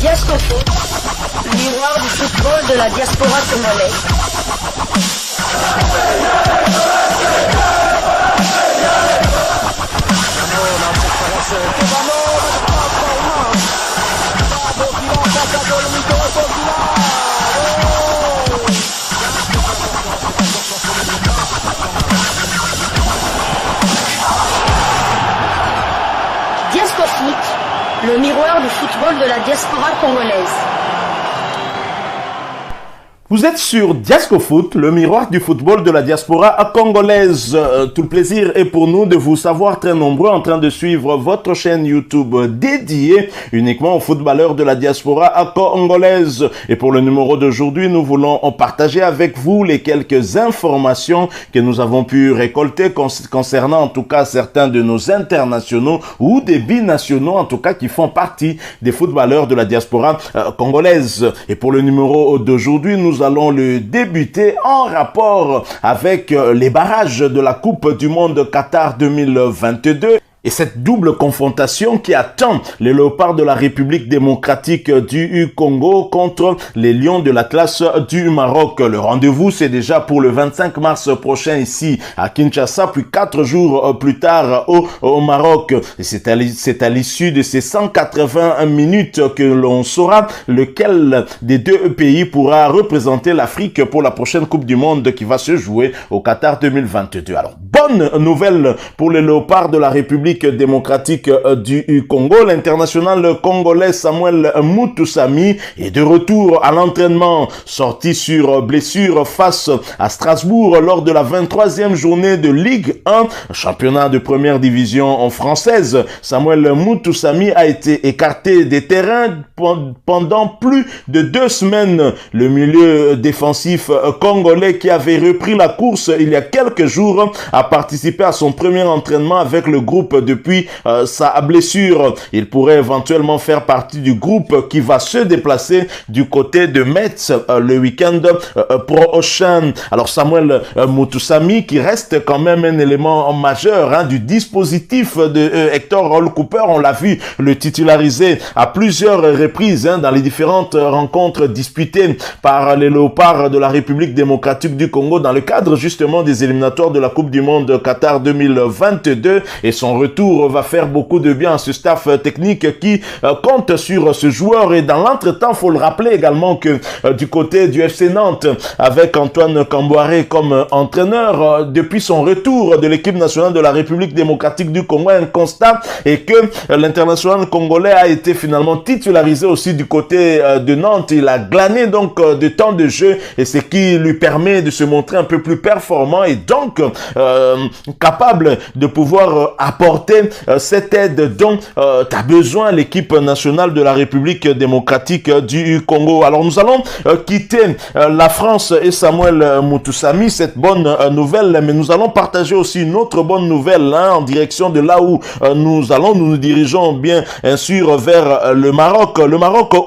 Diasco Foot, miroir du football de la diaspora congolaise. Diasco Foot, le miroir du football de la diaspora congolaise. Vous êtes sur Diasco Foot, le miroir du football de la diaspora congolaise. Tout le plaisir est pour nous de vous savoir très nombreux en train de suivre votre chaîne YouTube dédiée uniquement aux footballeurs de la diaspora congolaise. Et pour le numéro d'aujourd'hui, nous voulons partager avec vous les quelques informations que nous avons pu récolter concernant en tout cas certains de nos internationaux ou des binationaux en tout cas qui font partie des footballeurs de la diaspora congolaise. Et pour le numéro d'aujourd'hui, nous allons le débuter en rapport avec les barrages de la Coupe du Monde Qatar 2022. Et cette double confrontation qui attend les léopards de la République démocratique du Congo contre les lions de l'Atlas du Maroc. Le rendez-vous, c'est déjà pour le 25 mars prochain ici à Kinshasa, puis 4 jours plus tard au Maroc. Et c'est à l'issue de ces 180 minutes que l'on saura lequel des deux pays pourra représenter l'Afrique pour la prochaine Coupe du Monde qui va se jouer au Qatar 2022. Alors, bonne nouvelle pour les léopards de la République démocratique du Congo. L'international congolais Samuel Mutusami est de retour à l'entraînement, sorti sur blessure face à Strasbourg lors de la 23e journée de Ligue 1, championnat de première division française. Samuel Mutusami a été écarté des terrains pendant plus de 2 semaines. Le milieu défensif congolais qui avait repris la course il y a quelques jours a participé à son premier entraînement avec le groupe depuis sa blessure. Il pourrait éventuellement faire partie du groupe qui va se déplacer du côté de Metz le week-end prochain. Alors Samuel Mutusami qui reste quand même un élément majeur du dispositif de Hector Roll Cooper. On l'a vu le titulariser à plusieurs reprises dans les différentes rencontres disputées par les léopards de la République démocratique du Congo dans le cadre justement des éliminatoires de la Coupe du Monde Qatar 2022, et son retour va faire beaucoup de bien à ce staff technique qui compte sur ce joueur. Et dans l'entretemps, faut le rappeler également que du côté du FC Nantes, avec Antoine Camboiré comme entraîneur, depuis son retour de l'équipe nationale de la République démocratique du Congo, un constat est que l'international congolais a été finalement titularisé aussi du côté de Nantes. Il a glané donc de temps de jeu, et ce qui lui permet de se montrer un peu plus performant et donc capable de pouvoir apporter cette aide dont a besoin l'équipe nationale de la République démocratique du Congo. Alors nous allons quitter la France et Samuel Mutusami, cette bonne nouvelle, mais nous allons partager aussi une autre bonne nouvelle en direction de là où nous nous dirigeons bien sûr vers le Maroc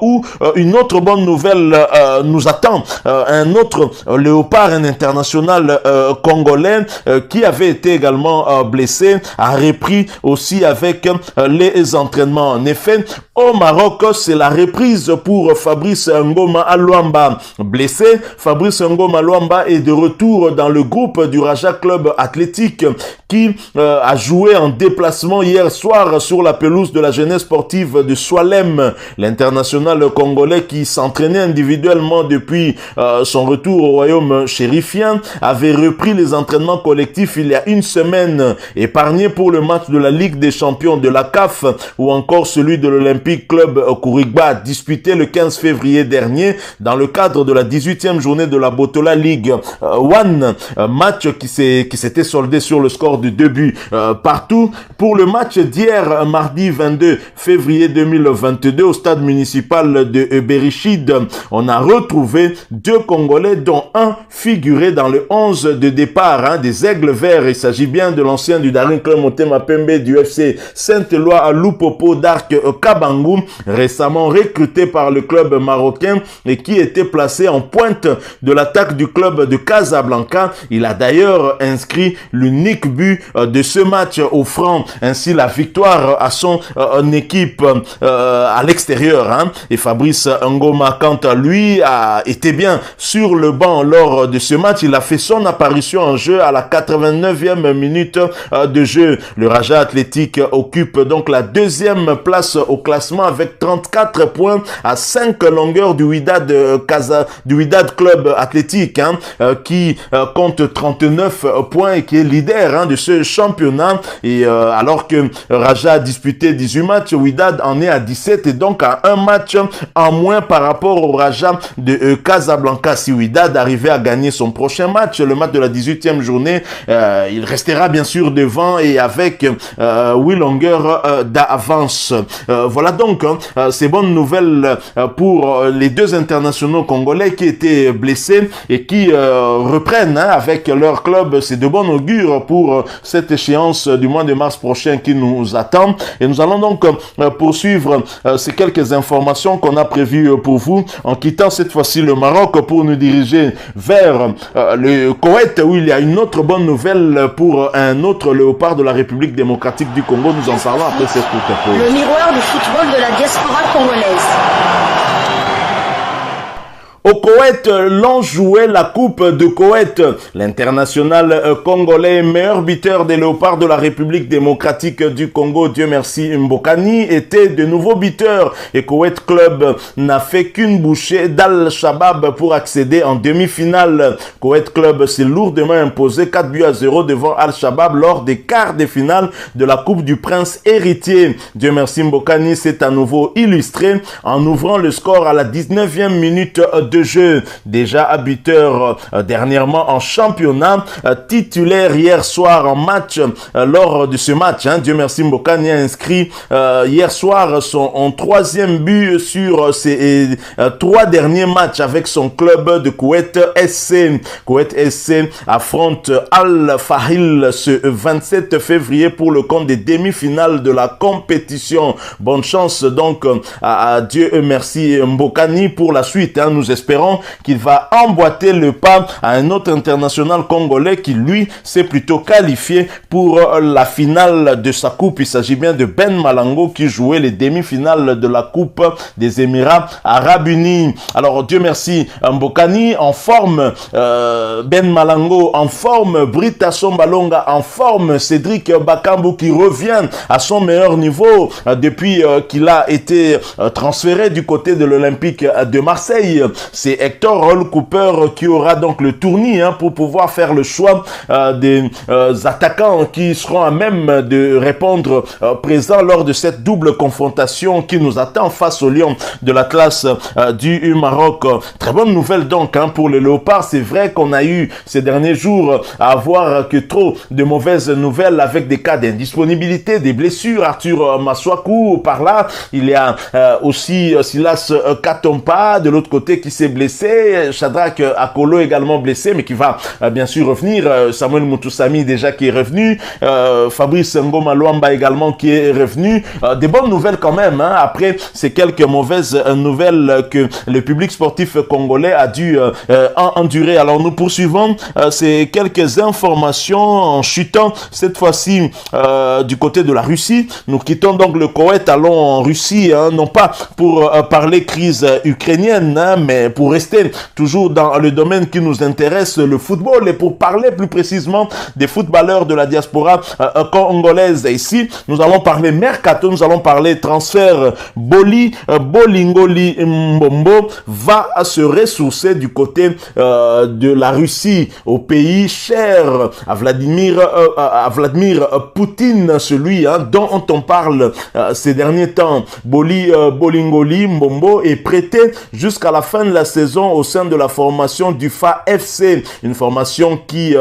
où une autre bonne nouvelle nous attend. Un autre léopard, un international congolais qui avait été également blessé, a repris aussi avec les entraînements. En effet, au Maroc, c'est la reprise pour Fabrice Ngoma Aluamba. Blessé, Fabrice Ngoma Aluamba est de retour dans le groupe du Raja Club Athlétique qui a joué en déplacement hier soir sur la pelouse de la jeunesse sportive de Soalem. L'international congolais qui s'entraînait individuellement depuis son retour au royaume chérifien avait repris les entraînements collectifs il y a une semaine, épargné pour le match de la Ligue des champions de la CAF ou encore celui de l'Olympique Club Kourigba disputé le 15 février dernier dans le cadre de la 18e journée de la Botola League One, match qui s'était soldé sur le score de 2 buts partout. Pour le match d'hier, mardi 22 février 2022 au stade municipal de Berichid, on a retrouvé 2 Congolais dont un figuré dans le 11 de départ des Aigles Verts. Il s'agit bien de l'ancien du Daring Club Motema Mapembe du FC Saint-Éloi à Lupopo d'Arc Kabangou, récemment recruté par le club marocain et qui était placé en pointe de l'attaque du club de Casablanca. Il a d'ailleurs inscrit l'unique but de ce match, offrant ainsi la victoire à son équipe à l'extérieur. Et Fabrice Ngoma, quant à lui, a été bien sur le banc lors de ce match. Il a fait son apparition en jeu à la 89e minute de jeu. Le Raja Athletic occupe donc la deuxième place au classement avec 34 points à 5 longueurs du Wydad Club Athletic, qui compte 39 points et qui est leader de ce championnat. Et alors que Raja a disputé 18 matchs, Wydad en est à 17 et donc à un match en moins par rapport au Raja de Casablanca. Si Wydad arrivait à gagner son prochain match, le match de la 18e journée, il restera bien sûr devant et avec 8 longueurs d'avance. Voilà donc ces bonnes nouvelles pour les deux internationaux congolais qui étaient blessés et qui reprennent avec leur club. C'est de bon augure pour cette échéance du mois de mars prochain qui nous attend. Et nous allons donc poursuivre ces quelques informations qu'on a prévues pour vous en quittant cette fois-ci le Maroc pour nous diriger vers le Koweït où il y a une autre bonne nouvelle pour un autre léopard de la République démocratique du Congo. Nous en parlons après cette courte pause. Le miroir du football de la diaspora congolaise. Au Koweït, l'on jouait la Coupe de Koweït. L'international congolais, meilleur buteur des léopards de la République démocratique du Congo, Dieu merci, Mbokani, était de nouveau buteur. Et Koweït Club n'a fait qu'une bouchée d'Al-Shabaab pour accéder en demi-finale. Koweït Club s'est lourdement imposé 4-0 devant Al-Shabaab lors des quarts de finale de la Coupe du Prince héritier. Dieu merci, Mbokani s'est à nouveau illustré en ouvrant le score à la 19e minute de jeu. Déjà buteur dernièrement en championnat, titulaire hier soir en match. Lors de ce match, Dieu merci, Mbokani a inscrit hier soir son troisième but sur ses 3 derniers matchs avec son club de Koweït SC. Koweït SC affronte Al-Fahil ce 27 février pour le compte des demi-finales de la compétition. Bonne chance donc à Dieu merci Mbokani pour la suite. Nous espérons qu'il va emboîter le pas à un autre international congolais qui, lui, s'est plutôt qualifié pour la finale de sa coupe. Il s'agit bien de Ben Malango qui jouait les demi-finales de la Coupe des Émirats Arabes Unis. Alors, Dieu merci, Mbokani en forme, Ben Malango en forme, Brita Sombalonga en forme, Cédric Bakambu qui revient à son meilleur niveau depuis qu'il a été transféré du côté de l'Olympique de Marseille. C'est Hector Roll Cooper qui aura donc le tournis pour pouvoir faire le choix des attaquants qui seront à même de répondre présents lors de cette double confrontation qui nous attend face aux Lions de l'Atlas du Maroc. Très bonne nouvelle donc pour le Léopard. C'est vrai qu'on a eu ces derniers jours à avoir que trop de mauvaises nouvelles avec des cas d'indisponibilité, des blessures. Arthur Maswaku par là, il y a aussi Silas Katompa de l'autre côté qui s'est blessé, Shadrach Akolo également blessé mais qui va bien sûr revenir, Samuel Mutusami déjà qui est revenu, Fabrice Ngoma Luamba également qui est revenu. Des bonnes nouvelles quand même après ces quelques mauvaises nouvelles que le public sportif congolais a dû endurer. Alors nous poursuivons ces quelques informations en chutant cette fois-ci du côté de la Russie. Nous quittons donc le Koweït, allons en Russie, non pas pour parler crise ukrainienne, mais pour rester toujours dans le domaine qui nous intéresse, le football, et pour parler plus précisément des footballeurs de la diaspora congolaise. Ici, nous allons parler mercato, nous allons parler transfert. Bolingoli Mbombo va se ressourcer du côté de la Russie, au pays cher à Vladimir Poutine, celui dont on parle ces derniers temps. Bolingoli Mbombo est prêté jusqu'à la fin de la saison au sein de la formation du FA FC, une formation qui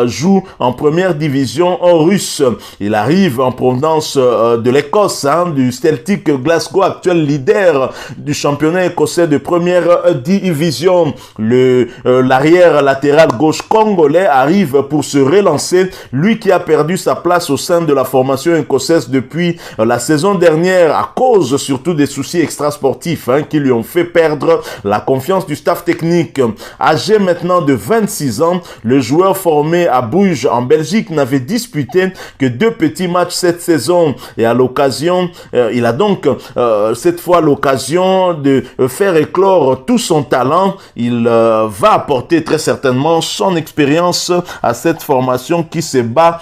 joue en première division russe. Il arrive en provenance de l'Écosse, du Celtic Glasgow, actuel leader du championnat écossais de première division. L'arrière latéral gauche congolais arrive pour se relancer, lui qui a perdu sa place au sein de la formation écossaise depuis la saison dernière à cause surtout des soucis extrasportifs qui lui ont fait perdre la confiance du staff technique. Âgé maintenant de 26 ans, le joueur formé à Bruges en Belgique n'avait disputé que 2 petits matchs cette saison et à l'occasion, il a donc cette fois l'occasion de faire éclore tout son talent. Il va apporter très certainement son expérience à cette formation qui se bat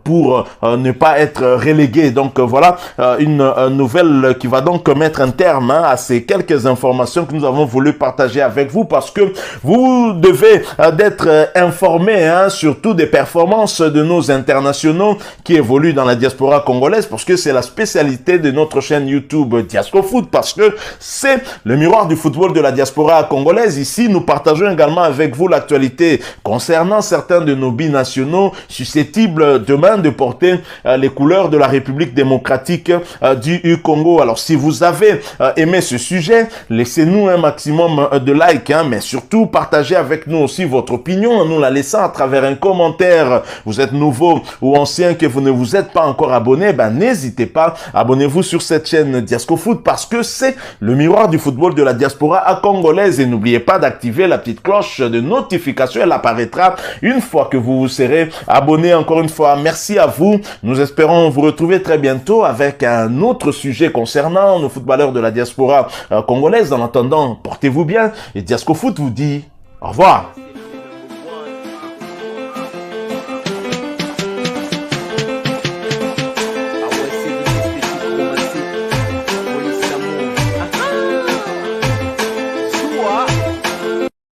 pour ne pas être relégué. Donc voilà une nouvelle qui va donc mettre un terme à ces quelques informations que nous avons voulu partager avec vous, parce que vous devez d'être informés surtout des performances de nos internationaux qui évoluent dans la diaspora congolaise, parce que c'est la spécialité de notre chaîne YouTube DiascoFoot, parce que c'est le miroir du football de la diaspora congolaise. Ici, nous partageons également avec vous l'actualité concernant certains de nos binationaux susceptibles demain de porter les couleurs de la République démocratique du Congo. Alors, si vous avez aimé ce sujet, laissez-nous un maximum de likes, mais surtout partagez avec nous aussi votre opinion en nous la laissant à travers un commentaire. Vous êtes nouveau ou ancien, que vous ne vous êtes pas encore abonné, n'hésitez pas, abonnez-vous sur cette chaîne DiascoFoot, parce que c'est le miroir du football de la diaspora congolaise. Et n'oubliez pas d'activer la petite cloche de notification, elle apparaîtra une fois que vous vous serez abonné. Encore une fois, merci à vous. Nous espérons vous retrouver très bientôt avec un autre sujet concernant nos footballeurs de la diaspora congolaise. En attendant, portez-vous bien et DiascoFoot vous dit au revoir.